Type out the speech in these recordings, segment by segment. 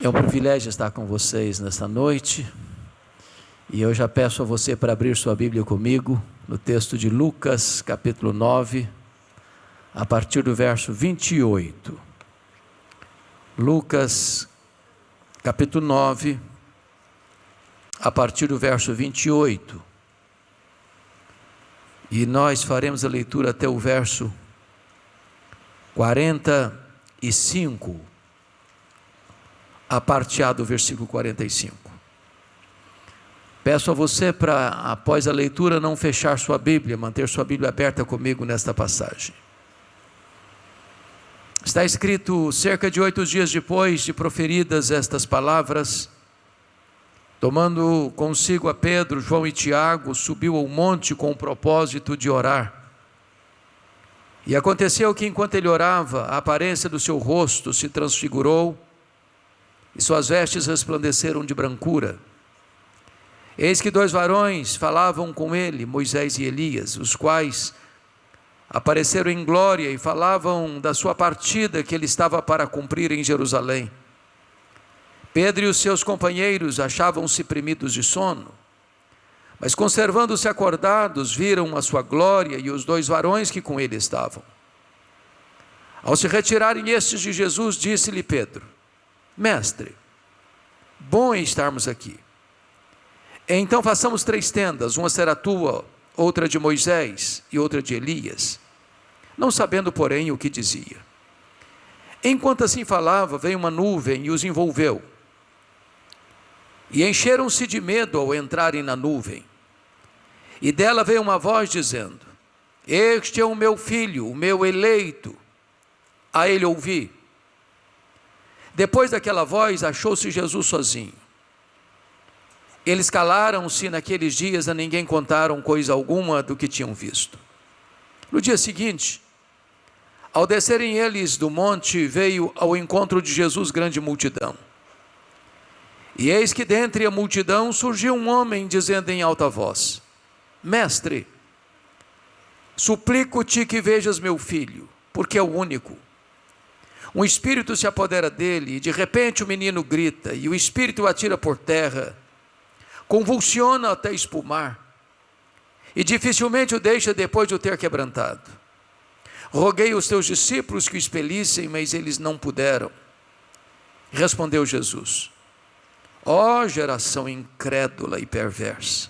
É um privilégio estar com vocês nesta noite, e eu já peço a você para abrir sua Bíblia comigo, no texto de Lucas, capítulo 9, a partir do verso 28. Lucas, capítulo 9, a partir do verso 28. E nós faremos a leitura até o verso 45. A parte A do versículo 45. Peço a você para, após a leitura, não fechar sua Bíblia, manter sua Bíblia aberta comigo nesta passagem. Está escrito: cerca de 8 dias depois de proferidas estas palavras, tomando consigo a Pedro, João e Tiago, subiu ao monte com o propósito de orar. E aconteceu que, enquanto ele orava, a aparência do seu rosto se transfigurou, e suas vestes resplandeceram de brancura. Eis que 2 varões falavam com ele, Moisés e Elias, os quais apareceram em glória e falavam da sua partida que ele estava para cumprir em Jerusalém. Pedro e os seus companheiros achavam-se premidos de sono, mas conservando-se acordados, viram a sua glória e os 2 varões que com ele estavam. Ao se retirarem estes de Jesus, disse-lhe Pedro: Mestre, bom é estarmos aqui. Então façamos 3 tendas, uma será tua, outra de Moisés e outra de Elias. Não sabendo, porém, o que dizia. Enquanto assim falava, veio uma nuvem e os envolveu. E encheram-se de medo ao entrarem na nuvem. E dela veio uma voz dizendo: Este é o meu filho, o meu eleito, a ele ouvi. Depois daquela voz, achou-se Jesus sozinho. Eles calaram-se naqueles dias, a ninguém contaram coisa alguma do que tinham visto. No dia seguinte, ao descerem eles do monte, veio ao encontro de Jesus grande multidão. E eis que dentre a multidão surgiu um homem, dizendo em alta voz: Mestre, suplico-te que vejas meu filho, porque é o único. Um espírito se apodera dele, e de repente o menino grita, e o espírito o atira por terra, convulsiona até espumar, e dificilmente o deixa depois de o ter quebrantado. Roguei aos teus discípulos que o expelissem, mas eles não puderam. Respondeu Jesus: Ó geração incrédula e perversa,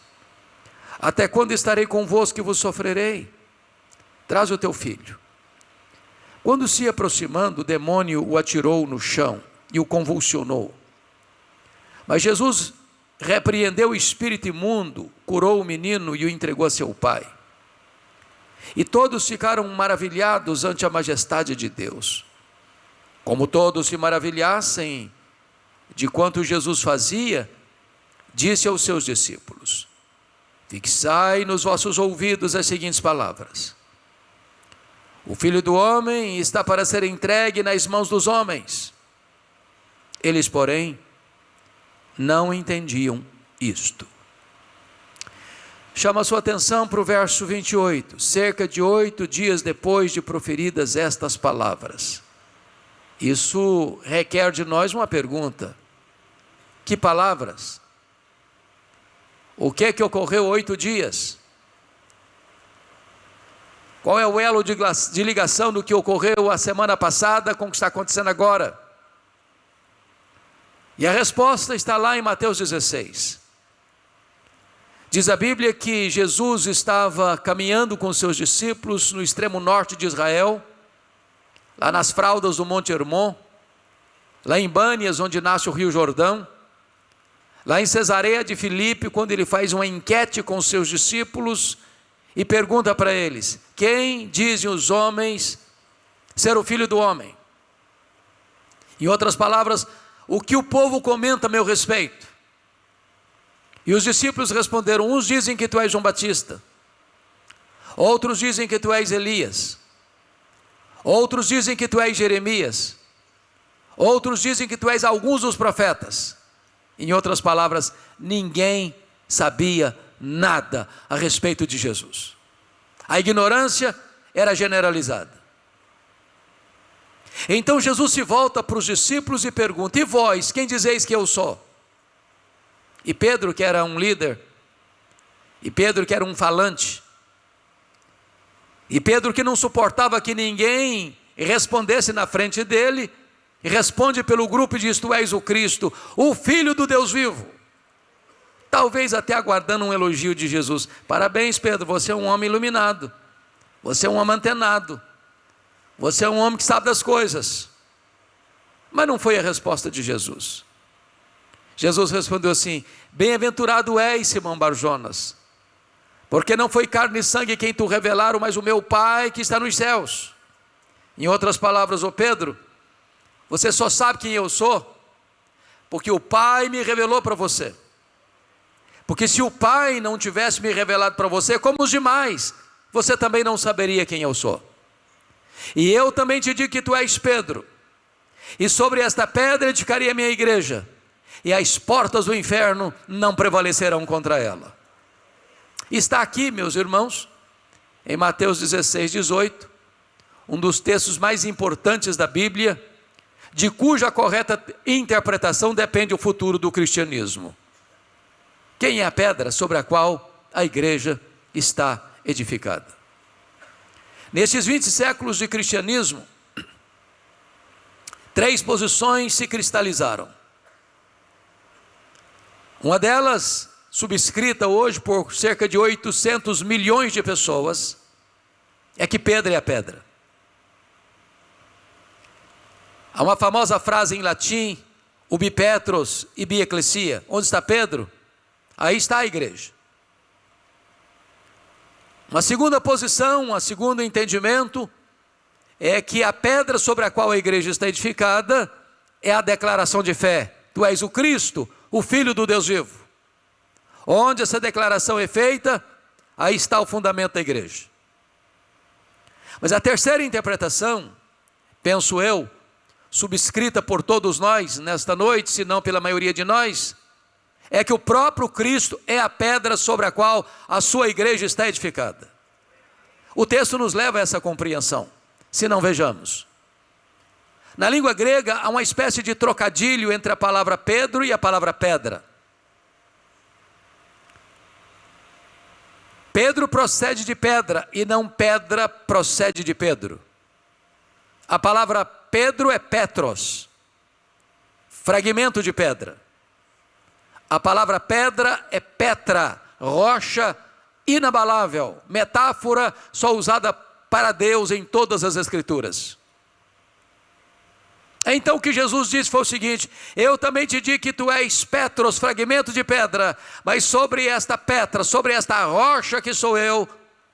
até quando estarei convosco e vos sofrerei? Traz o teu filho. Quando se aproximando, o demônio o atirou no chão e o convulsionou. Mas Jesus repreendeu o espírito imundo, curou o menino e o entregou a seu pai. E todos ficaram maravilhados ante a majestade de Deus. Como todos se maravilhassem de quanto Jesus fazia, disse aos seus discípulos: Fixai nos vossos ouvidos as seguintes palavras: O Filho do Homem está para ser entregue nas mãos dos homens. Eles, porém, não entendiam isto. Chama a sua atenção para o verso 28. Cerca de 8 dias depois de proferidas estas palavras. Isso requer de nós uma pergunta: que palavras? O que é que ocorreu 8 dias? Qual é o elo de ligação do que ocorreu a semana passada com o que está acontecendo agora? E a resposta está lá em Mateus 16. Diz a Bíblia que Jesus estava caminhando com seus discípulos no extremo norte de Israel, lá nas fraldas do Monte Hermon, lá em Bânias, onde nasce o Rio Jordão, lá em Cesareia de Filipe, quando ele faz uma enquete com seus discípulos e pergunta para eles: quem dizem os homens ser o Filho do Homem? Em outras palavras, o que o povo comenta a meu respeito? E os discípulos responderam: uns dizem que tu és João Batista, outros dizem que tu és Elias, outros dizem que tu és Jeremias, outros dizem que tu és alguns dos profetas. Em outras palavras, ninguém sabia nada a respeito de Jesus. A ignorância era generalizada. Então Jesus se volta para os discípulos e pergunta: e vós, quem dizeis que eu sou? E Pedro, que era um líder, e Pedro, que era um falante, e Pedro, que não suportava que ninguém respondesse na frente dele, responde pelo grupo e diz: tu és o Cristo, o Filho do Deus vivo. Talvez até aguardando um elogio de Jesus. Parabéns, Pedro, você é um homem iluminado, você é um homem antenado, você é um homem que sabe das coisas. Mas não foi a resposta de Jesus. Jesus respondeu assim: bem-aventurado és, Simão Barjonas, porque não foi carne e sangue quem tu revelaram, mas o meu Pai que está nos céus. Em outras palavras, ô Pedro, você só sabe quem eu sou porque o Pai me revelou para você. Porque se o Pai não tivesse me revelado para você, como os demais, você também não saberia quem eu sou. E eu também te digo que tu és Pedro, e sobre esta pedra edificarei a minha igreja, e as portas do inferno não prevalecerão contra ela. Está aqui, meus irmãos, em Mateus 16, 18, um dos textos mais importantes da Bíblia, de cuja correta interpretação depende o futuro do cristianismo. Quem é a pedra sobre a qual a igreja está edificada? Nesses 20 séculos de cristianismo, 3 posições se cristalizaram. Uma delas, subscrita hoje por cerca de 800 milhões de pessoas, é que Pedro é a pedra. Há uma famosa frase em latim: ubi Petros, ibi ecclesia. Onde está Pedro? Aí está a igreja. Uma segunda posição, um segundo entendimento, é que a pedra sobre a qual a igreja está edificada é a declaração de fé: tu és o Cristo, o Filho do Deus vivo. Onde essa declaração é feita, aí está o fundamento da igreja. Mas a terceira interpretação, penso eu, subscrita por todos nós nesta noite, se não pela maioria de nós, é que o próprio Cristo é a pedra sobre a qual a sua igreja está edificada. O texto nos leva a essa compreensão, se não vejamos. Na língua grega há uma espécie de trocadilho entre a palavra Pedro e a palavra pedra. Pedro procede de pedra e não pedra procede de Pedro. A palavra Pedro é Petros, fragmento de pedra. A palavra pedra é Petra, rocha inabalável, metáfora só usada para Deus em todas as Escrituras. Então o que Jesus disse foi o seguinte: eu também te digo que tu és Petros, fragmento de pedra, mas sobre esta Petra, sobre esta rocha que sou eu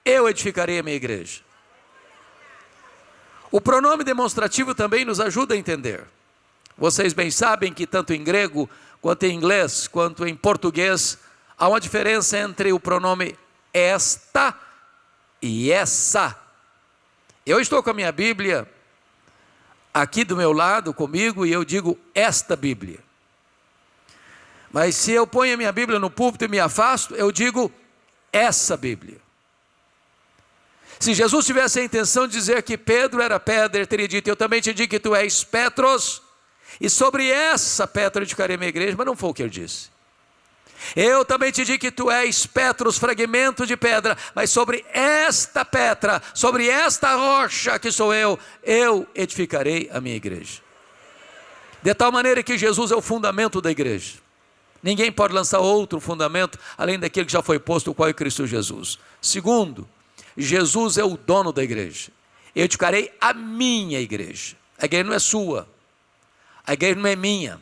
edificarei a minha igreja. O pronome demonstrativo também nos ajuda a entender. Vocês bem sabem que tanto em grego, quanto em inglês, quanto em português, há uma diferença entre o pronome esta e essa. Eu estou com a minha Bíblia aqui do meu lado comigo e eu digo esta Bíblia. Mas se eu ponho a minha Bíblia no púlpito e me afasto, eu digo essa Bíblia. Se Jesus tivesse a intenção de dizer que Pedro era pedra, ele teria dito: eu também te digo que tu és Petros, e sobre essa pedra edificarei a minha igreja. Mas não foi o que ele disse. Eu também te digo que tu és Petros, fragmento de pedra, mas sobre esta pedra, sobre esta rocha que sou eu edificarei a minha igreja. De tal maneira que Jesus é o fundamento da igreja. Ninguém pode lançar outro fundamento além daquele que já foi posto, o qual é Cristo Jesus. Segundo, Jesus é o dono da igreja. Eu edificarei a minha igreja. A igreja não é sua, a igreja não é minha,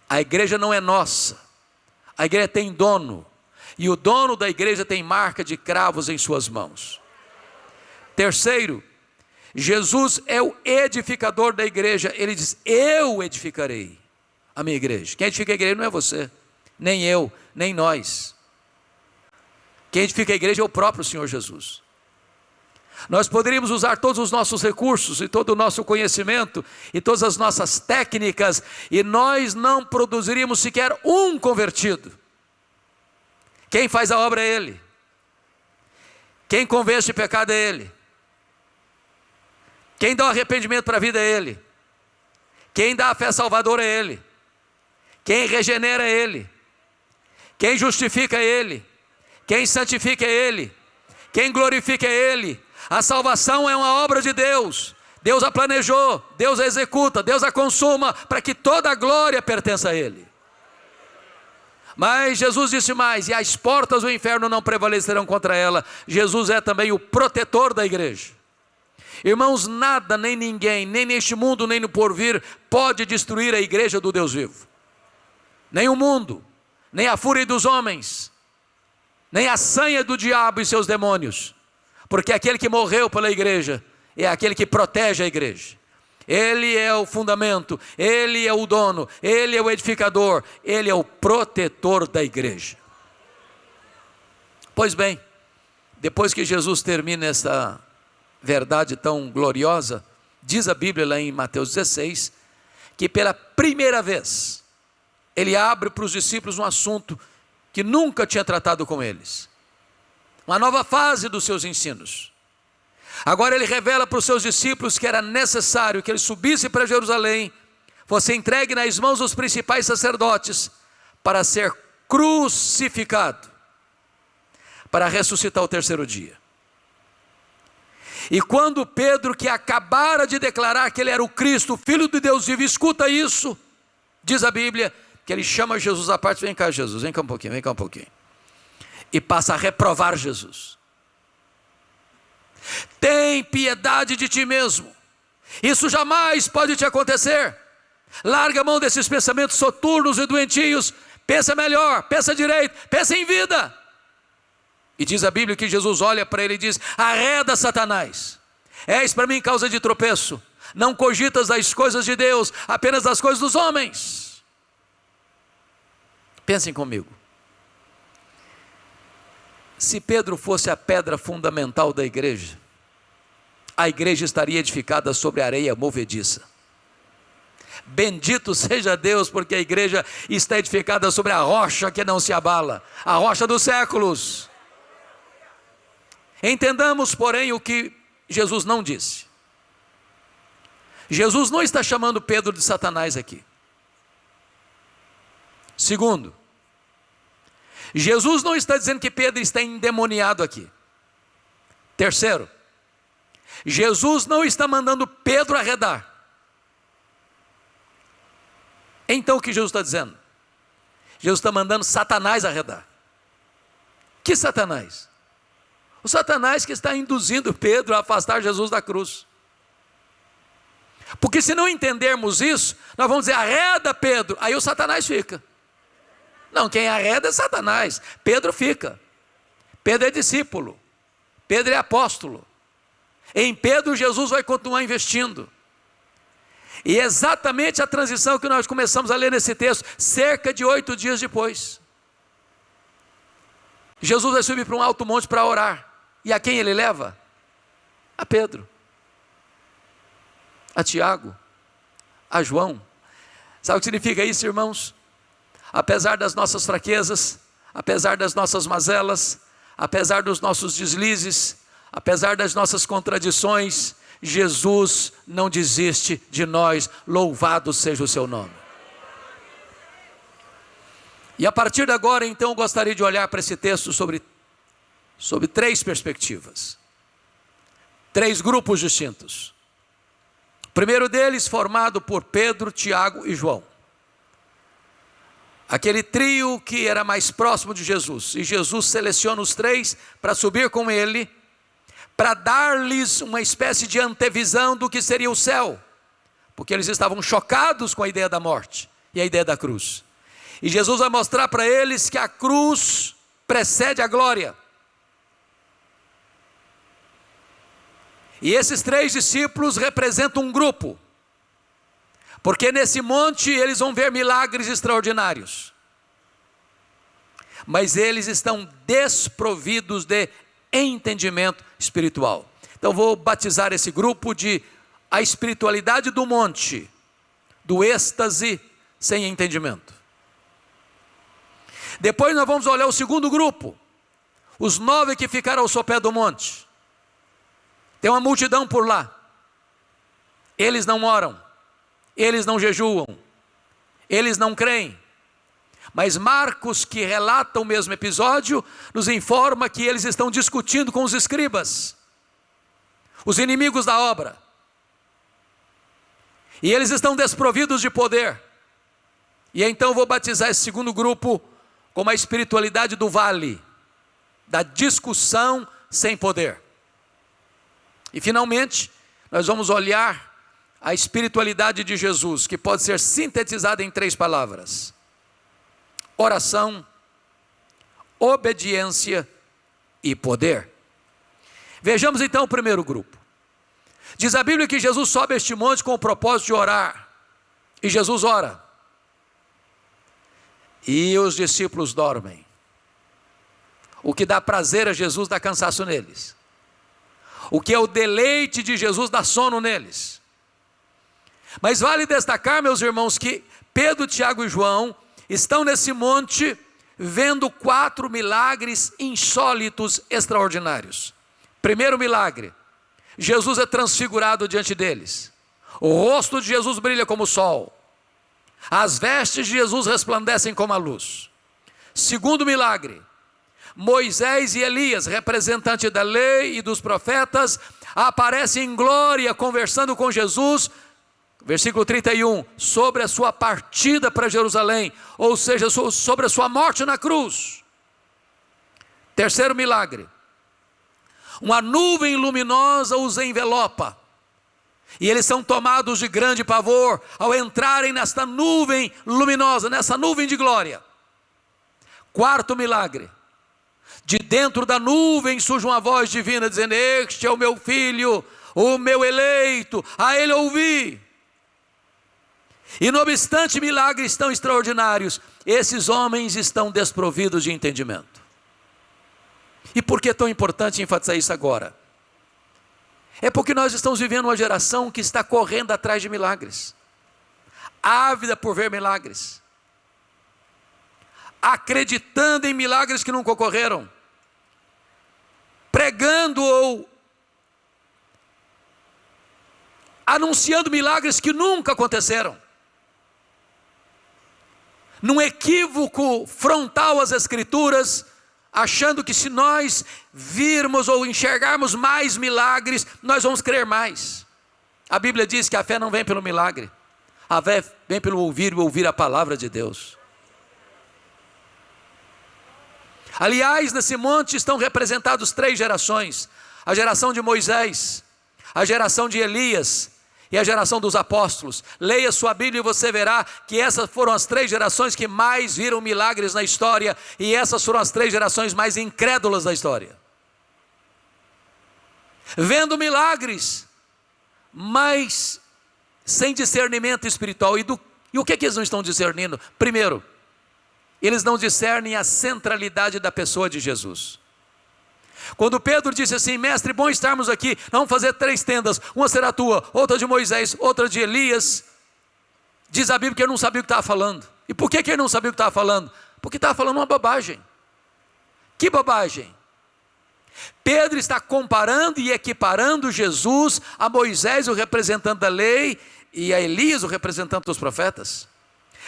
a igreja não é nossa. A igreja tem dono, e o dono da igreja tem marca de cravos em suas mãos. Terceiro, Jesus é o edificador da igreja. Ele diz: eu edificarei a minha igreja. Quem edifica a igreja não é você, nem eu, nem nós. Quem edifica a igreja é o próprio Senhor Jesus. Nós poderíamos usar todos os nossos recursos e todo o nosso conhecimento e todas as nossas técnicas, e nós não produziríamos sequer um convertido. Quem faz a obra é Ele. Quem convence de pecado é Ele. Quem dá o arrependimento para a vida é Ele. Quem dá a fé salvadora é Ele. Quem regenera é Ele. Quem justifica é Ele. Quem santifica é Ele. Quem glorifica é Ele. A salvação é uma obra de Deus. Deus a planejou, Deus a executa, Deus a consuma, para que toda a glória pertença a Ele. Mas Jesus disse mais: e as portas do inferno não prevalecerão contra ela. Jesus é também o protetor da igreja. Irmãos, nada, nem ninguém, nem neste mundo, nem no porvir, pode destruir a igreja do Deus vivo. Nem o mundo, nem a fúria dos homens, nem a sanha do diabo e seus demônios. Porque aquele que morreu pela igreja é aquele que protege a igreja. Ele é o fundamento, Ele é o dono, Ele é o edificador, Ele é o protetor da igreja. Pois bem, depois que Jesus termina essa verdade tão gloriosa, diz a Bíblia lá em Mateus 16, que pela primeira vez, Ele abre para os discípulos um assunto que nunca tinha tratado com eles. Uma nova fase dos seus ensinos. Agora Ele revela para os seus discípulos que era necessário que Ele subisse para Jerusalém, fosse entregue nas mãos dos principais sacerdotes, para ser crucificado, para ressuscitar ao terceiro dia. E quando Pedro, que acabara de declarar que ele era o Cristo, o Filho de Deus vivo, escuta isso, diz a Bíblia, que ele chama Jesus à parte: vem cá Jesus, vem cá um pouquinho, e passa a reprovar Jesus. Tem piedade de ti mesmo, isso jamais pode te acontecer. Larga a mão desses pensamentos soturnos e doentios, pensa melhor, pensa direito, pensa em vida. E diz a Bíblia que Jesus olha para ele e diz: arreda Satanás, és para mim causa de tropeço, não cogitas das coisas de Deus, apenas das coisas dos homens. Pensem comigo, se Pedro fosse a pedra fundamental da igreja, a igreja estaria edificada sobre areia movediça. Bendito seja Deus, porque a igreja está edificada sobre a rocha que não se abala, a rocha dos séculos. Entendamos, porém, o que Jesus não disse. Jesus não está chamando Pedro de Satanás aqui. Segundo, Jesus não está dizendo que Pedro está endemoniado aqui. Terceiro, Jesus não está mandando Pedro arredar. Então o que Jesus está dizendo? Jesus está mandando Satanás arredar. Que Satanás? O Satanás que está induzindo Pedro a afastar Jesus da cruz. Porque se não entendermos isso, nós vamos dizer: arreda Pedro, aí o Satanás fica. Não, quem arreda é Satanás, Pedro fica. Pedro é discípulo, Pedro é apóstolo. Em Pedro Jesus vai continuar investindo. E é exatamente a transição que nós começamos a ler nesse texto, cerca de 8 dias depois. Jesus vai subir para um alto monte para orar. E a quem ele leva? A Pedro, a Tiago, a João. Sabe o que significa isso, irmãos? Apesar das nossas fraquezas, apesar das nossas mazelas, apesar dos nossos deslizes, apesar das nossas contradições, Jesus não desiste de nós. Louvado seja o seu nome. E a partir de agora, então, eu gostaria de olhar para esse texto sobre 3 perspectivas, 3 grupos distintos. O primeiro deles formado por Pedro, Tiago e João. Aquele trio que era mais próximo de Jesus. E Jesus seleciona os 3 para subir com ele, para dar-lhes uma espécie de antevisão do que seria o céu. Porque eles estavam chocados com a ideia da morte e a ideia da cruz. E Jesus vai mostrar para eles que a cruz precede a glória. E esses 3 discípulos representam um grupo, porque nesse monte eles vão ver milagres extraordinários, mas eles estão desprovidos de entendimento espiritual. Então vou batizar esse grupo de a espiritualidade do monte, do êxtase sem entendimento. Depois nós vamos olhar o segundo grupo, os 9 que ficaram ao sopé do monte. Tem uma multidão por lá, eles não oram, eles não jejuam, eles não creem. Mas Marcos, que relata o mesmo episódio, nos informa que eles estão discutindo com os escribas, os inimigos da obra. E eles estão desprovidos de poder. E então eu vou batizar esse segundo grupo como a espiritualidade do vale, da discussão sem poder. E finalmente, nós vamos olhar a espiritualidade de Jesus, que pode ser sintetizada em 3 palavras: oração, obediência e poder. Vejamos então o primeiro grupo. Diz a Bíblia que Jesus sobe este monte com o propósito de orar. E Jesus ora. E os discípulos dormem. O que dá prazer a Jesus dá cansaço neles. O que é o deleite de Jesus dá sono neles. Mas vale destacar, meus irmãos, que Pedro, Tiago e João estão nesse monte vendo 4 milagres insólitos, extraordinários. Primeiro milagre: Jesus é transfigurado diante deles. O rosto de Jesus brilha como o sol. As vestes de Jesus resplandecem como a luz. Segundo milagre: Moisés e Elias, representante da lei e dos profetas, aparecem em glória conversando com Jesus. Versículo 31, sobre a sua partida para Jerusalém, ou seja, sobre a sua morte na cruz. Terceiro milagre: uma nuvem luminosa os envelopa, e eles são tomados de grande pavor ao entrarem nesta nuvem luminosa, nessa nuvem de glória. Quarto milagre: de dentro da nuvem surge uma voz divina dizendo: este é o meu filho, o meu eleito, a ele ouvi. E não obstante milagres tão extraordinários, esses homens estão desprovidos de entendimento. E por que é tão importante enfatizar isso agora? É porque nós estamos vivendo uma geração que está correndo atrás de milagres, ávida por ver milagres, acreditando em milagres que nunca ocorreram, pregando ou anunciando milagres que nunca aconteceram, num equívoco frontal às Escrituras, achando que se nós virmos ou enxergarmos mais milagres, nós vamos crer mais. A Bíblia diz que a fé não vem pelo milagre, a fé vem pelo ouvir e ouvir a palavra de Deus. Aliás, nesse monte estão representados 3 gerações: a geração de Moisés, a geração de Elias e a geração dos apóstolos. Leia sua Bíblia e você verá que essas foram as 3 gerações que mais viram milagres na história, e essas foram as 3 gerações mais incrédulas da história. Vendo milagres, mas sem discernimento espiritual. E o que eles não estão discernindo? Primeiro, eles não discernem a centralidade da pessoa de Jesus. Quando Pedro disse assim: mestre, bom estarmos aqui, vamos fazer 3 tendas, uma será tua, outra de Moisés, outra de Elias. Diz a Bíblia que ele não sabia o que estava falando. E por que ele não sabia o que estava falando? Porque estava falando uma bobagem. Que bobagem? Pedro está comparando e equiparando Jesus a Moisés, o representante da lei, e a Elias, o representante dos profetas.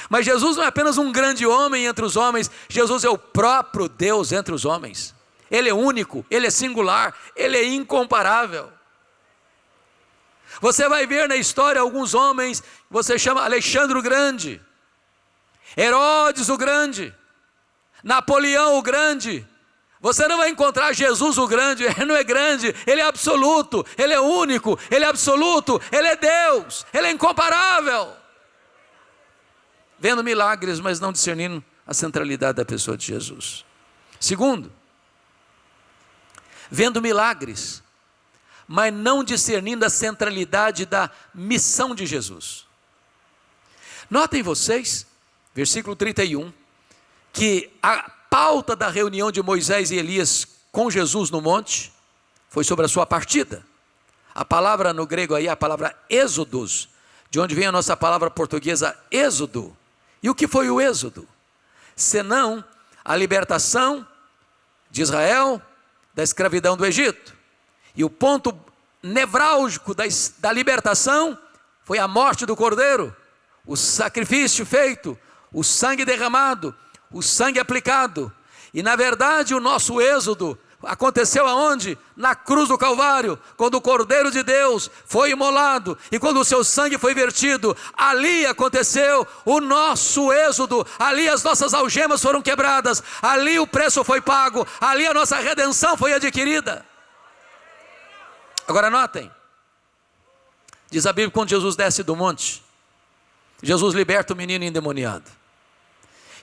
Mas Jesus não é apenas um grande homem entre os homens, Jesus é o próprio Deus entre os homens. Ele é único, ele é singular, ele é incomparável. Você vai ver na história alguns homens, você chama Alexandre o Grande, Herodes o Grande, Napoleão o Grande. Você não vai encontrar Jesus o Grande. Ele não é grande, ele é absoluto, ele é único, ele é absoluto, ele é Deus, ele é incomparável. Vendo milagres, mas não discernindo a centralidade da pessoa de Jesus. Segundo, vendo milagres, mas não discernindo a centralidade da missão de Jesus. Notem vocês, versículo 31, que a pauta da reunião de Moisés e Elias com Jesus no monte foi sobre a sua partida. A palavra no grego aí é a palavra êxodos, de onde vem a nossa palavra portuguesa êxodo. E o que foi o êxodo? Senão a libertação de Israel da escravidão do Egito. E o ponto nevrálgico da libertação foi a morte do Cordeiro, o sacrifício feito, o sangue derramado, o sangue aplicado. E na verdade o nosso êxodo aconteceu aonde? Na cruz do Calvário, quando o Cordeiro de Deus foi imolado e quando o seu sangue foi vertido, ali aconteceu o nosso êxodo, ali as nossas algemas foram quebradas, ali o preço foi pago, ali a nossa redenção foi adquirida. Agora notem, diz a Bíblia, quando Jesus desce do monte, Jesus liberta o menino endemoniado.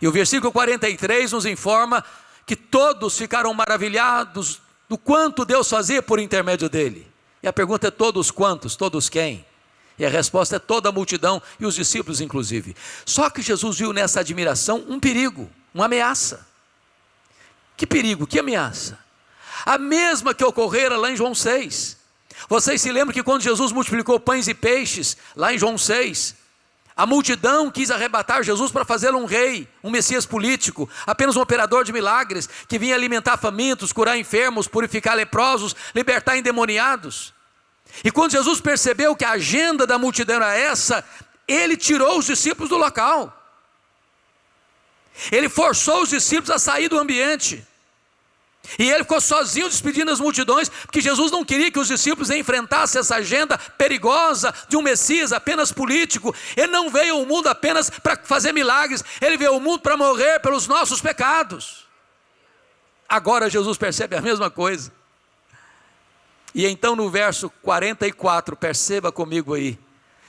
E o versículo 43 nos informa que todos ficaram maravilhados do quanto Deus fazia por intermédio dele. E a pergunta é: todos quantos? Todos quem? E a resposta é toda a multidão e os discípulos inclusive. Só que Jesus viu nessa admiração um perigo, uma ameaça. Que perigo, que ameaça? A mesma que ocorrera lá em João 6. Vocês se lembram que quando Jesus multiplicou pães e peixes, lá em João 6, a multidão quis arrebatar Jesus para fazê-lo um rei, um Messias político, apenas um operador de milagres, que vinha alimentar famintos, curar enfermos, purificar leprosos, libertar endemoniados. E quando Jesus percebeu que a agenda da multidão era essa, ele tirou os discípulos do local. Ele forçou os discípulos a sair do ambiente. E ele ficou sozinho despedindo as multidões, porque Jesus não queria que os discípulos enfrentassem essa agenda perigosa de um Messias apenas político. Ele não veio ao mundo apenas para fazer milagres, ele veio ao mundo para morrer pelos nossos pecados. Agora Jesus percebe a mesma coisa. E então no verso 44, perceba comigo aí,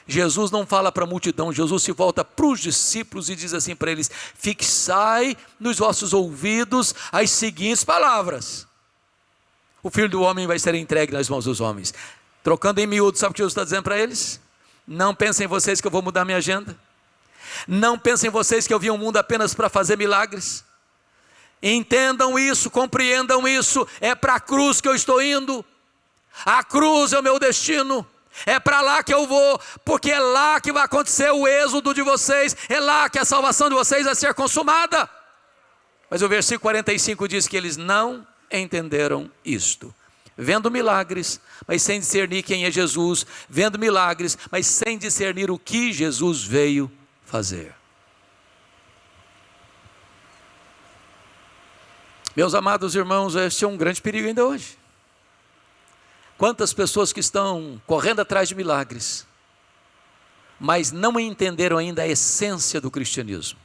Jesus não fala para a multidão, Jesus se volta para os discípulos e diz assim para eles: fixai nos vossos ouvidos as seguintes palavras: o Filho do Homem vai ser entregue nas mãos dos homens. Trocando em miúdo, sabe o que Jesus está dizendo para eles? Não pensem vocês que eu vou mudar minha agenda, não pensem vocês que eu vim ao mundo apenas para fazer milagres. Entendam isso, compreendam isso, é para a cruz que eu estou indo, a cruz é o meu destino. É para lá que eu vou, porque é lá que vai acontecer o êxodo de vocês, é lá que a salvação de vocês vai ser consumada. Mas o versículo 45 diz que eles não entenderam isto. Vendo milagres, mas sem discernir quem é Jesus, vendo milagres, mas sem discernir o que Jesus veio fazer. Meus amados irmãos, este é um grande perigo ainda hoje. Quantas pessoas que estão correndo atrás de milagres, mas não entenderam ainda a essência do cristianismo,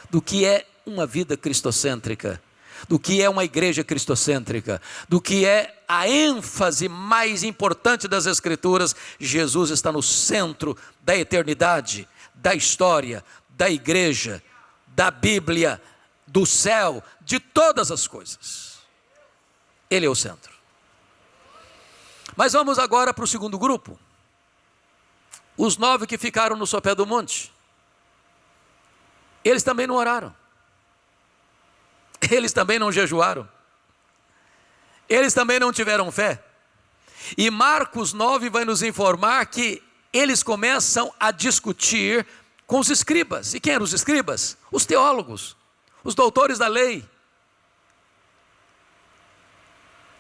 do que é uma vida cristocêntrica, do que é uma igreja cristocêntrica, do que é a ênfase mais importante das Escrituras. Jesus está no centro da eternidade, da história, da igreja, da Bíblia, do céu, de todas as coisas. Ele é o centro. Mas vamos agora para o segundo grupo. Os 9 que ficaram no sopé do monte. Eles também não oraram. Eles também não jejuaram. Eles também não tiveram fé. E Marcos 9 vai nos informar que eles começam a discutir com os escribas. E quem eram os escribas? Os teólogos, os doutores da lei,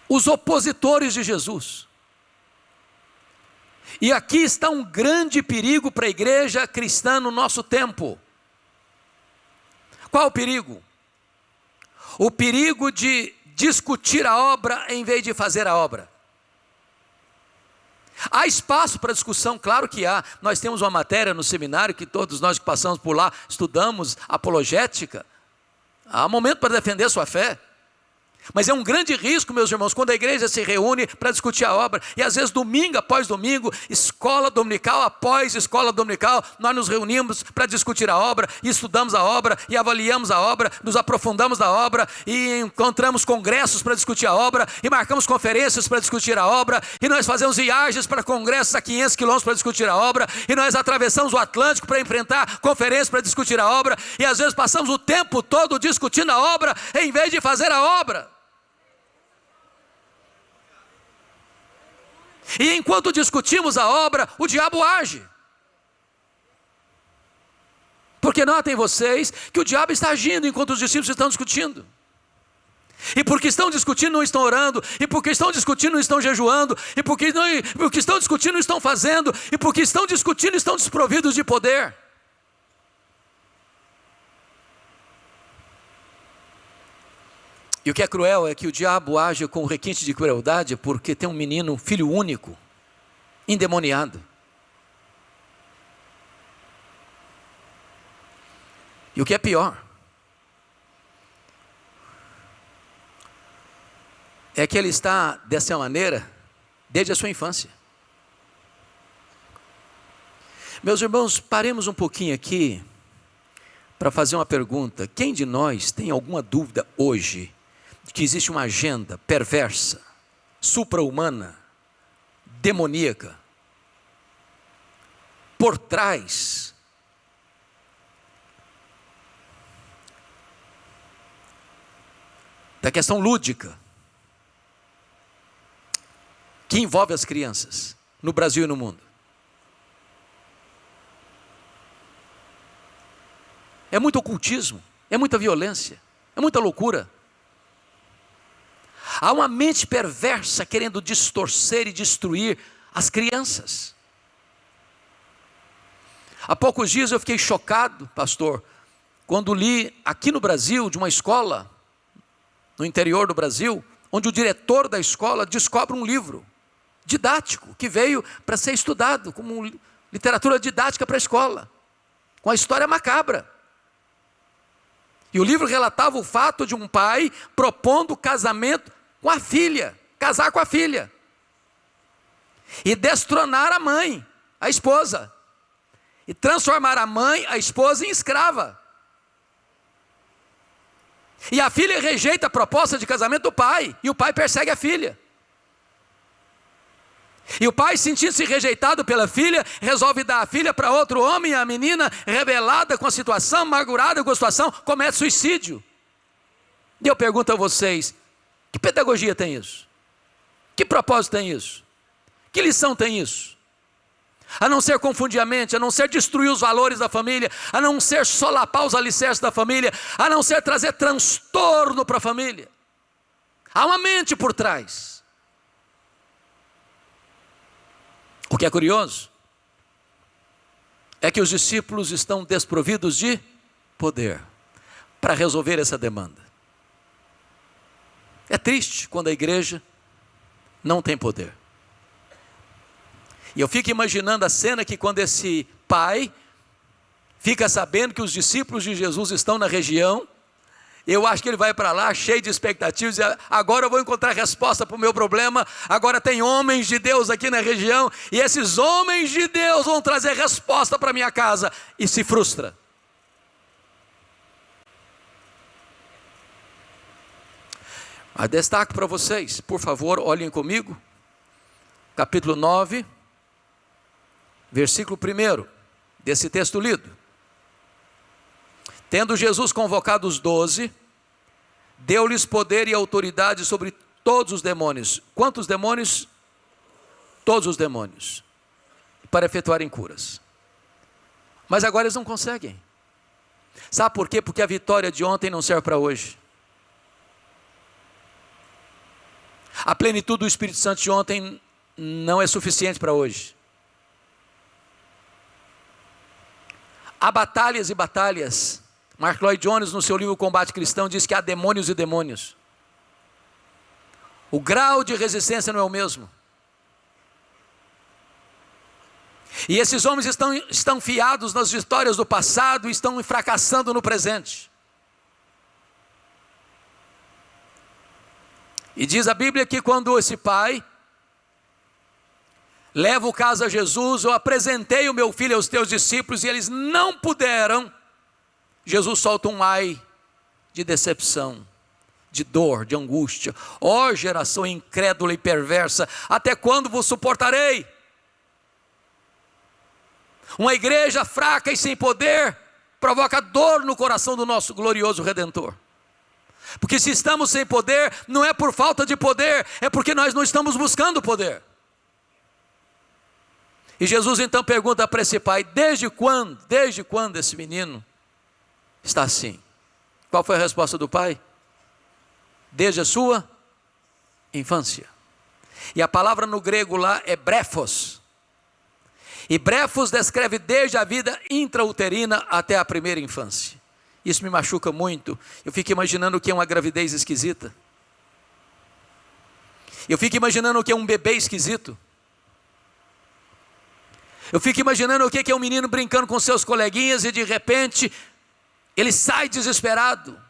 os opositores de Jesus. E aqui está um grande perigo para a igreja cristã no nosso tempo. Qual o perigo? O perigo de discutir a obra em vez de fazer a obra. Há espaço para discussão? Claro que há. Nós temos uma matéria no seminário que todos nós que passamos por lá estudamos, apologética. Há momento para defender sua fé. Mas é um grande risco, meus irmãos, quando a igreja se reúne para discutir a obra, e às vezes domingo após domingo, escola dominical após escola dominical, nós nos reunimos para discutir a obra, e estudamos a obra, e avaliamos a obra, nos aprofundamos na obra, e encontramos congressos para discutir a obra, e marcamos conferências para discutir a obra, e nós fazemos viagens para congressos a 500 quilômetros para discutir a obra, e nós atravessamos o Atlântico para enfrentar conferências para discutir a obra, e às vezes passamos o tempo todo discutindo a obra, em vez de fazer a obra. E enquanto discutimos a obra, o diabo age. Porque notem vocês que o diabo está agindo enquanto os discípulos estão discutindo. E porque estão discutindo, não estão orando. E porque estão discutindo, não estão jejuando. E porque estão discutindo, não estão fazendo. E porque estão discutindo, estão desprovidos de poder. E o que é cruel é que o diabo age com requinte de crueldade porque tem um menino, filho único, endemoniado. E o que é pior é que ele está dessa maneira desde a sua infância. Meus irmãos, paremos um pouquinho aqui para fazer uma pergunta. Quem de nós tem alguma dúvida hoje de que existe uma agenda perversa, supra-humana, demoníaca, por trás da questão lúdica que envolve as crianças no Brasil e no mundo? É muito ocultismo, é muita violência, é muita loucura. Há uma mente perversa querendo distorcer e destruir as crianças. Há poucos dias eu fiquei chocado, pastor, quando li aqui no Brasil, de uma escola no interior do Brasil, onde o diretor da escola descobre um livro didático que veio para ser estudado como literatura didática para a escola, com a história macabra. E o livro relatava o fato de um pai propondo casamento com a filha, casar com a filha, e destronar a mãe, a esposa, e transformar a mãe, a esposa, em escrava. E a filha rejeita a proposta de casamento do pai, e o pai persegue a filha. E o pai, sentindo-se rejeitado pela filha, resolve dar a filha para outro homem, e a menina, rebelada com a situação, amargurada com a situação, comete suicídio. E eu pergunto a vocês, que pedagogia tem isso? Que propósito tem isso? Que lição tem isso? A não ser confundir a mente, a não ser destruir os valores da família, a não ser solapar os alicerces da família, a não ser trazer transtorno para a família. Há uma mente por trás. O que é curioso é que os discípulos estão desprovidos de poder para resolver essa demanda. É triste quando a igreja não tem poder. E eu fico imaginando a cena que quando esse pai fica sabendo que os discípulos de Jesus estão na região, eu acho que ele vai para lá cheio de expectativas, e agora eu vou encontrar resposta para o meu problema, agora tem homens de Deus aqui na região, e esses homens de Deus vão trazer resposta para minha casa, e se frustra. Mas destaco para vocês, por favor, olhem comigo, capítulo 9, versículo 1 desse texto lido. Tendo Jesus convocado os 12, deu-lhes poder e autoridade sobre todos os demônios. Quantos demônios? Todos os demônios, para efetuarem curas. Mas agora eles não conseguem. Sabe por quê? Porque a vitória de ontem não serve para hoje. A plenitude do Espírito Santo de ontem não é suficiente para hoje. Há batalhas e batalhas. Mark Lloyd Jones, no seu livro Combate Cristão, diz que há demônios e demônios. O grau de resistência não é o mesmo. E esses homens estão fiados nas vitórias do passado e estão fracassando no presente. E diz a Bíblia que quando esse pai leva o caso a Jesus, eu apresentei o meu filho aos teus discípulos e eles não puderam, Jesus solta um ai de decepção, de dor, de angústia. Ó geração incrédula e perversa, até quando vos suportarei? Uma igreja fraca e sem poder provoca dor no coração do nosso glorioso Redentor. Porque se estamos sem poder, não é por falta de poder, é porque nós não estamos buscando poder. E Jesus então pergunta para esse pai, desde quando esse menino está assim? Qual foi a resposta do pai? desde a sua infância. E a palavra no grego lá é brefos. E brefos descreve desde a vida intrauterina até a primeira infância. Isso me machuca muito. Eu fico imaginando o que é uma gravidez esquisita. Eu fico imaginando o que é um bebê esquisito. Eu fico imaginando o que é um menino brincando com seus coleguinhas e de repente ele sai desesperado.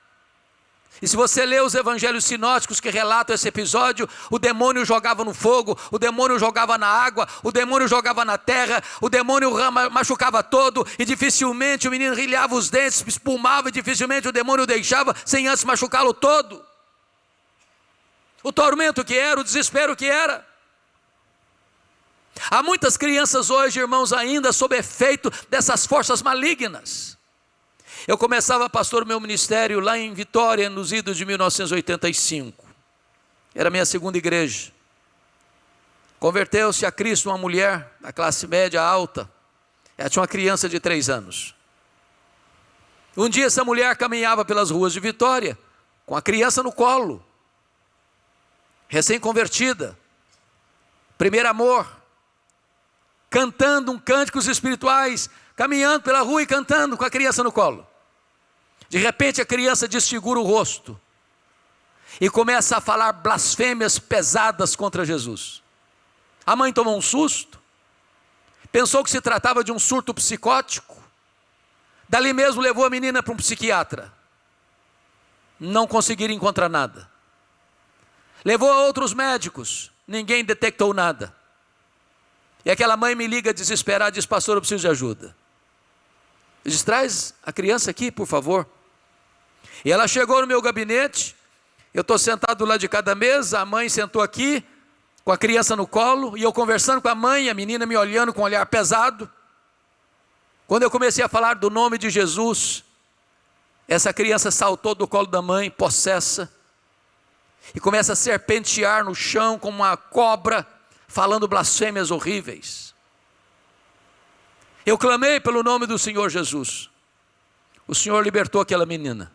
E se você lê os evangelhos sinóticos que relatam esse episódio, o demônio jogava no fogo, o demônio jogava na água, o demônio jogava na terra, o demônio machucava todo, e dificilmente o menino rilhava os dentes, espumava, e dificilmente o demônio deixava sem antes machucá-lo todo. O tormento que era, o desespero que era. Há muitas crianças hoje, irmãos, ainda sob efeito dessas forças malignas. Eu começava, pastor, meu ministério lá em Vitória, nos idos de 1985. Era a minha segunda igreja. Converteu-se a Cristo uma mulher da classe média alta. Ela tinha uma criança de 3 anos. Um dia essa mulher caminhava pelas ruas de Vitória, com a criança no colo. Recém-convertida. Primeiro amor. Cantando cânticos espirituais, caminhando pela rua e cantando com a criança no colo. De repente a criança desfigura o rosto e começa a falar blasfêmias pesadas contra Jesus. A mãe tomou um susto, pensou que se tratava de um surto psicótico, dali mesmo levou a menina para um psiquiatra. Não conseguiram encontrar nada. Levou a outros médicos, ninguém detectou nada. E aquela mãe me liga desesperada e diz: pastor, eu preciso de ajuda. Eu disse: traz a criança aqui, por favor. E ela chegou no meu gabinete, eu estou sentado do lado de cada mesa, a mãe sentou aqui, com a criança no colo, e eu conversando com a mãe, a menina me olhando com um olhar pesado. Quando eu comecei a falar do nome de Jesus, essa criança saltou do colo da mãe, possessa, e começa a serpentear no chão como uma cobra, falando blasfêmias horríveis. Eu clamei pelo nome do Senhor Jesus. O Senhor libertou aquela menina.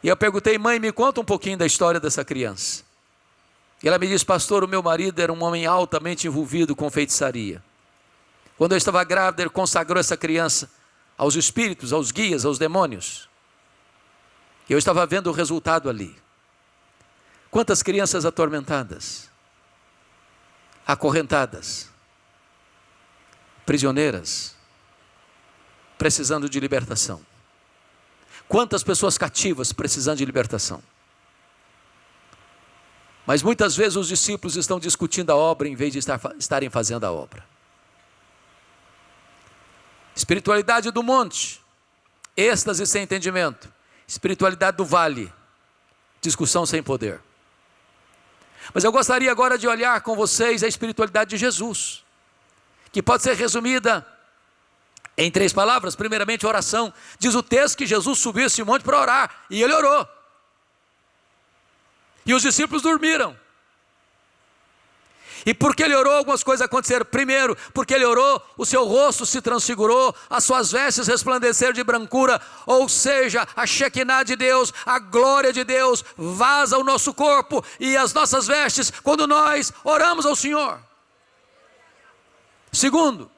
E eu perguntei: mãe, me conta um pouquinho da história dessa criança. E ela me disse: pastor, o meu marido era um homem altamente envolvido com feitiçaria. Quando eu estava grávida, ele consagrou essa criança aos espíritos, aos guias, aos demônios. E eu estava vendo o resultado ali. Quantas crianças atormentadas, acorrentadas, prisioneiras, precisando de libertação. Quantas pessoas cativas precisando de libertação. Mas muitas vezes os discípulos estão discutindo a obra em vez de estarem fazendo a obra. Espiritualidade do monte, êxtase sem entendimento. Espiritualidade do vale, discussão sem poder. Mas eu gostaria agora de olhar com vocês a espiritualidade de Jesus, que pode ser resumida em 3 palavras. Primeiramente, oração. Diz o texto que Jesus subiu esse monte para orar, e ele orou. E os discípulos dormiram. E porque ele orou, algumas coisas aconteceram. Primeiro, porque ele orou, o seu rosto se transfigurou, as suas vestes resplandeceram de brancura, ou seja, a Shekinah de Deus, a glória de Deus, vaza o nosso corpo e as nossas vestes, quando nós oramos ao Senhor. Segundo,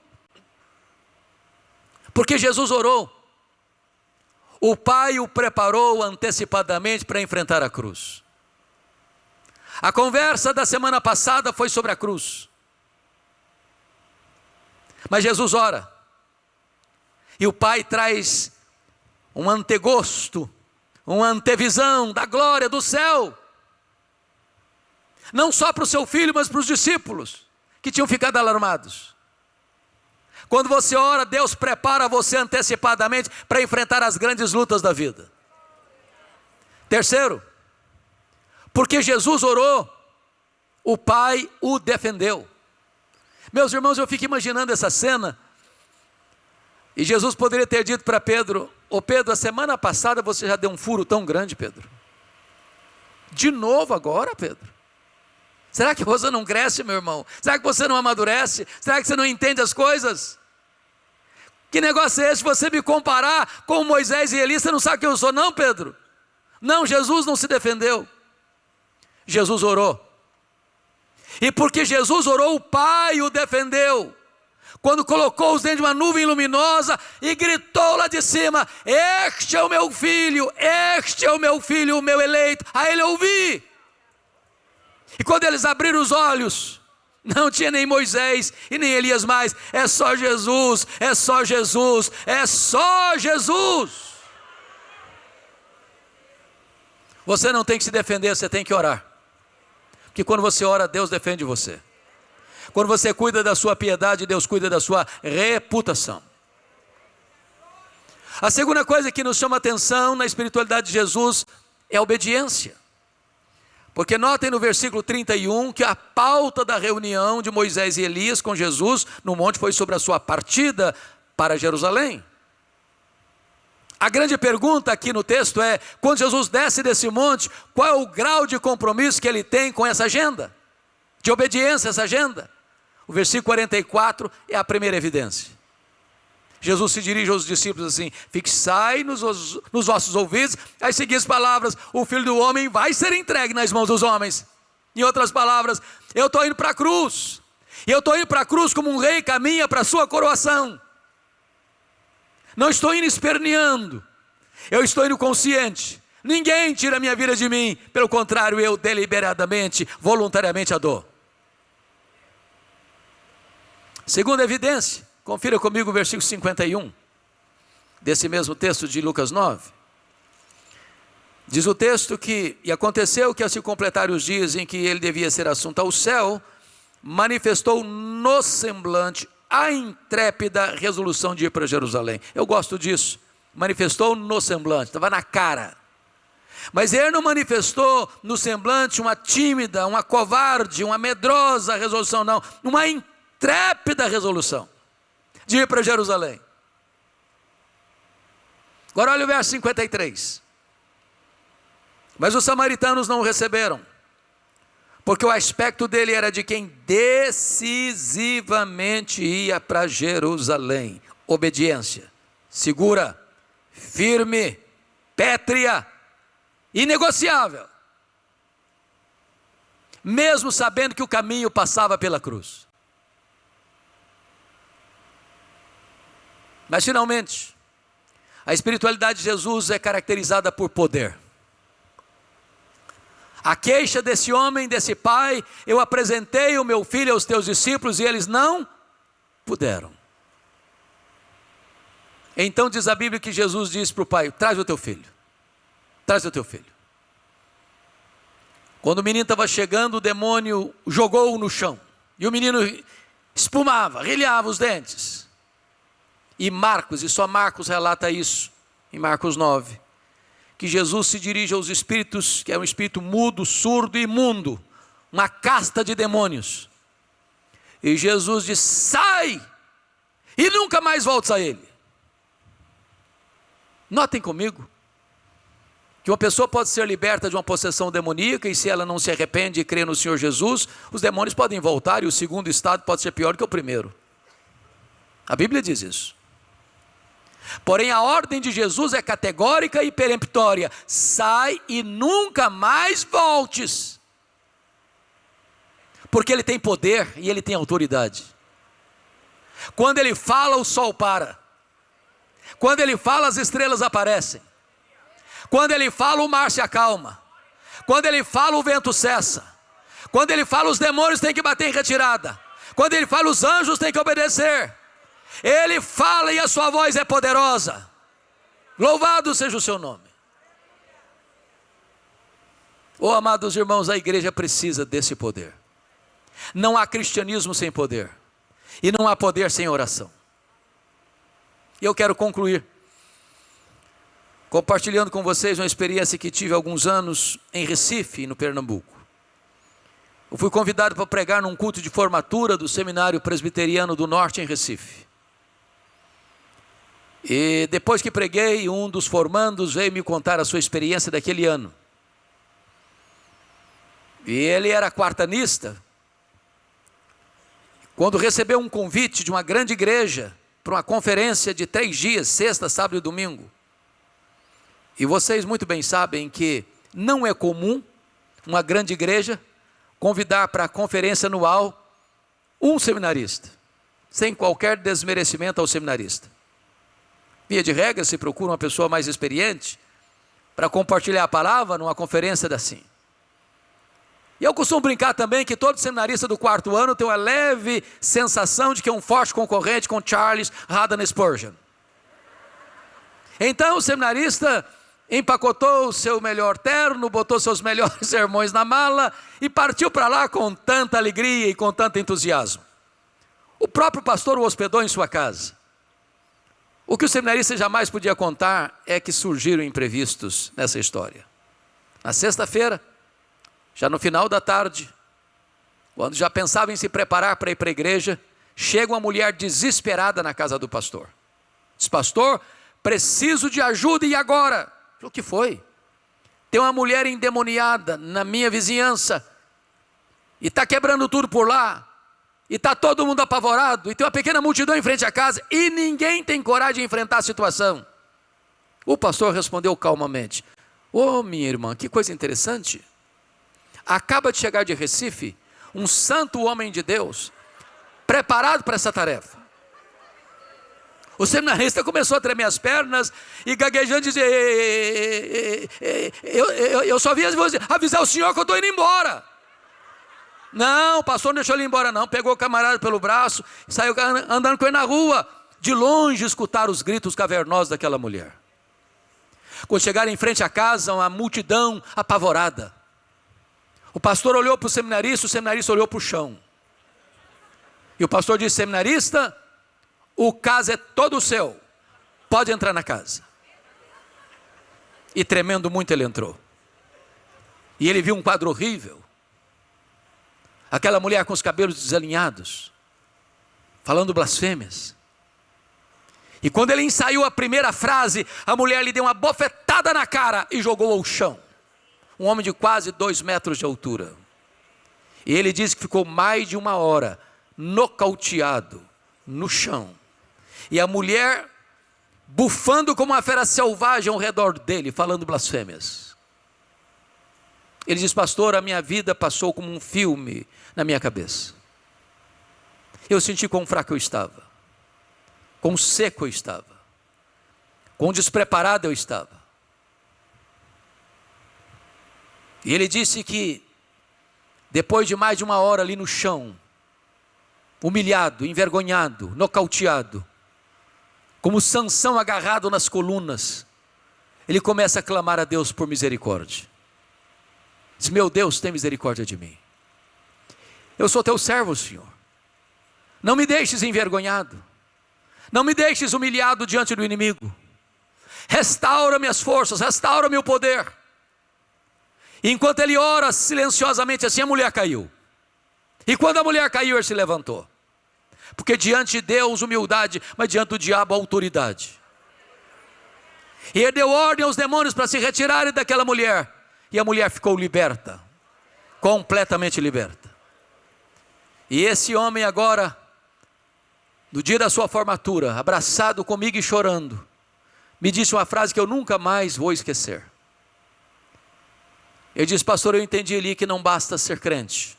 porque Jesus orou, o Pai o preparou antecipadamente para enfrentar a cruz. A conversa da semana passada foi sobre a cruz. Mas Jesus ora. E o Pai traz um antegosto, uma antevisão da glória do céu. Não só para o seu filho, mas para os discípulos, que tinham ficado alarmados. Quando você ora, Deus prepara você antecipadamente para enfrentar as grandes lutas da vida. Terceiro, porque Jesus orou, o Pai o defendeu. Meus irmãos, eu fico imaginando essa cena, e Jesus poderia ter dito para Pedro: ô Pedro, a semana passada você já deu um furo tão grande, Pedro. De novo agora, Pedro? Será que você não cresce, meu irmão? Será que você não amadurece? Será que você não entende as coisas? Que negócio é esse? Você me comparar com Moisés e Elias, você não sabe quem eu sou não, Pedro? Não, Jesus não se defendeu. Jesus orou. E porque Jesus orou, o Pai o defendeu. Quando colocou os dentro de uma nuvem luminosa e gritou lá de cima: este é o meu filho, este é o meu filho, o meu eleito. A ele ouvi. E quando eles abriram os olhos, não tinha nem Moisés e nem Elias mais. É só Jesus, é só Jesus, é só Jesus. Você não tem que se defender, você tem que orar. Porque quando você ora, Deus defende você. Quando você cuida da sua piedade, Deus cuida da sua reputação. A segunda coisa que nos chama a atenção na espiritualidade de Jesus é a obediência. Porque notem no versículo 31 que a pauta da reunião de Moisés e Elias com Jesus no monte foi sobre a sua partida para Jerusalém. A grande pergunta aqui no texto é: quando Jesus desce desse monte, qual é o grau de compromisso que ele tem com essa agenda? De obediência a essa agenda? O versículo 44 é a primeira evidência. Jesus se dirige aos discípulos assim: fixai nos vossos ouvidos as seguintes palavras: o Filho do Homem vai ser entregue nas mãos dos homens. Em outras palavras, eu estou indo para a cruz. E eu estou indo para a cruz como um rei caminha para a sua coroação. Não estou indo esperneando, eu estou indo consciente. Ninguém tira a minha vida de mim, pelo contrário, eu deliberadamente, voluntariamente a dou. Segunda evidência, confira comigo o versículo 51, desse mesmo texto de Lucas 9. Diz o texto que: e aconteceu que ao se completar os dias em que ele devia ser assunto ao céu, manifestou no semblante a intrépida resolução de ir para Jerusalém. Eu gosto disso. Manifestou no semblante, estava na cara. Mas ele não manifestou no semblante uma tímida, uma covarde, uma medrosa resolução, não. Uma intrépida resolução de ir para Jerusalém. Agora olha o verso 53. Mas os samaritanos não o receberam, porque o aspecto dele era de quem decisivamente ia para Jerusalém. Obediência, segura, firme, pétrea, inegociável. Mesmo sabendo que o caminho passava pela cruz. Mas finalmente, a espiritualidade de Jesus é caracterizada por poder. A queixa desse homem, desse pai: eu apresentei o meu filho aos teus discípulos e eles não puderam. Então diz a Bíblia que Jesus disse para o pai: traz o teu filho, traz o teu filho. Quando o menino estava chegando, o demônio jogou-o no chão, e o menino espumava, rilhava os dentes. E Marcos, e só Marcos relata isso, em Marcos 9, que Jesus se dirige aos espíritos, que é um espírito mudo, surdo e imundo, uma casta de demônios. E Jesus diz: sai, e nunca mais voltes a ele. Notem comigo, que uma pessoa pode ser liberta de uma possessão demoníaca, e se ela não se arrepende e crê no Senhor Jesus, os demônios podem voltar, e o segundo estado pode ser pior que o primeiro. A Bíblia diz isso. Porém a ordem de Jesus é categórica e peremptória: sai e nunca mais voltes. Porque ele tem poder e ele tem autoridade. Quando ele fala, o sol para. Quando ele fala, as estrelas aparecem. Quando ele fala, o mar se acalma. Quando ele fala, o vento cessa. Quando ele fala, os demônios têm que bater em retirada. Quando ele fala, os anjos têm que obedecer. Ele fala e a sua voz é poderosa. Louvado seja o seu nome. Oh, amados irmãos, a igreja precisa desse poder. Não há cristianismo sem poder, e não há poder sem oração. E eu quero concluir compartilhando com vocês uma experiência que tive há alguns anos em Recife, no Pernambuco. Eu fui convidado para pregar num culto de formatura do Seminário Presbiteriano do Norte em Recife. E depois que preguei, um dos formandos veio me contar a sua experiência daquele ano. E ele era quartanista. Quando recebeu um convite de uma grande igreja para uma conferência de 3 dias, sexta, sábado e domingo, E vocês muito bem sabem que não é comum uma grande igreja convidar para a conferência anual um seminarista, sem qualquer desmerecimento ao seminarista. Via de regra, se procura uma pessoa mais experiente para compartilhar a palavra numa conferência assim. E eu costumo brincar também que todo seminarista do 4º ano tem uma leve sensação de que é um forte concorrente com Charles Haddon Spurgeon. Então o seminarista empacotou o seu melhor terno, botou seus melhores sermões na mala e partiu para lá com tanta alegria e com tanto entusiasmo. O próprio pastor o hospedou em sua casa. O que o seminarista jamais podia contar é que surgiram imprevistos nessa história. Na sexta-feira, já no final da tarde, quando já pensava em se preparar para ir para a igreja, chega uma mulher desesperada na casa do pastor. Diz: pastor, preciso de ajuda e agora? O que foi? Tem uma mulher endemoniada na minha vizinhança e está quebrando tudo por lá. E está todo mundo apavorado, e tem uma pequena multidão em frente à casa, e ninguém tem coragem de enfrentar a situação. O pastor respondeu calmamente: ô minha irmã, que coisa interessante. Acaba de chegar de Recife um santo homem de Deus, preparado para essa tarefa. O seminarista começou a tremer as pernas e gaguejando dizer: eu só vim avisar o senhor que eu estou indo embora. Não, o pastor não deixou ele ir embora não, pegou o camarada pelo braço, saiu andando com ele na rua, de longe escutar os gritos cavernosos daquela mulher. Quando chegaram em frente à casa, uma multidão apavorada. O pastor olhou para o seminarista olhou para o chão. E o pastor disse: seminarista, o caso é todo seu, pode entrar na casa. E tremendo muito ele entrou. E ele viu um quadro horrível. Aquela mulher com os cabelos desalinhados, falando blasfêmias. E quando ele ensaiou a primeira frase, a mulher lhe deu uma bofetada na cara e jogou ao chão. Um homem de quase 2 metros de altura. E ele disse que ficou mais de 1 hora nocauteado no chão. E a mulher bufando como uma fera selvagem ao redor dele, falando blasfêmias. Ele diz: pastor, a minha vida passou como um filme na minha cabeça. Eu senti quão fraco eu estava, quão seco eu estava, quão despreparado eu estava. E ele disse que depois de mais de 1 hora ali no chão, humilhado, envergonhado, nocauteado, como Sansão agarrado nas colunas, ele começa a clamar a Deus por misericórdia. Diz: meu Deus, tem misericórdia de mim. Eu sou teu servo, Senhor. Não me deixes envergonhado. Não me deixes humilhado diante do inimigo. Restaura minhas forças, restaura meu poder. E enquanto ele ora silenciosamente assim, a mulher caiu. E quando a mulher caiu, ele se levantou. Porque diante de Deus, humildade, mas diante do diabo, autoridade. E ele deu ordem aos demônios para se retirarem daquela mulher. E a mulher ficou liberta, completamente liberta. E esse homem agora, no dia da sua formatura, abraçado comigo e chorando, me disse uma frase que eu nunca mais vou esquecer. Ele disse: pastor, eu entendi ali que não basta ser crente,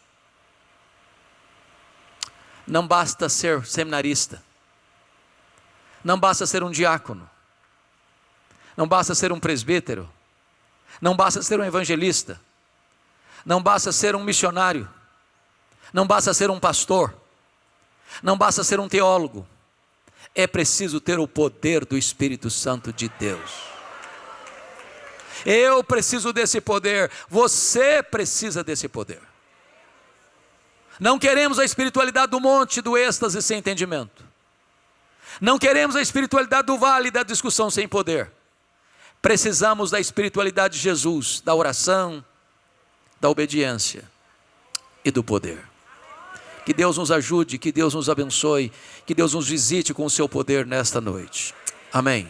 não basta ser seminarista, não basta ser um diácono, não basta ser um presbítero, não basta ser um evangelista, não basta ser um missionário, não basta ser um pastor, não basta ser um teólogo, é preciso ter o poder do Espírito Santo de Deus. Eu preciso desse poder, você precisa desse poder. Não queremos a espiritualidade do monte, do êxtase sem entendimento. Não queremos a espiritualidade do vale, da discussão sem poder. Precisamos da espiritualidade de Jesus, da oração, da obediência e do poder. Que Deus nos ajude, que Deus nos abençoe, que Deus nos visite com o seu poder nesta noite. Amém.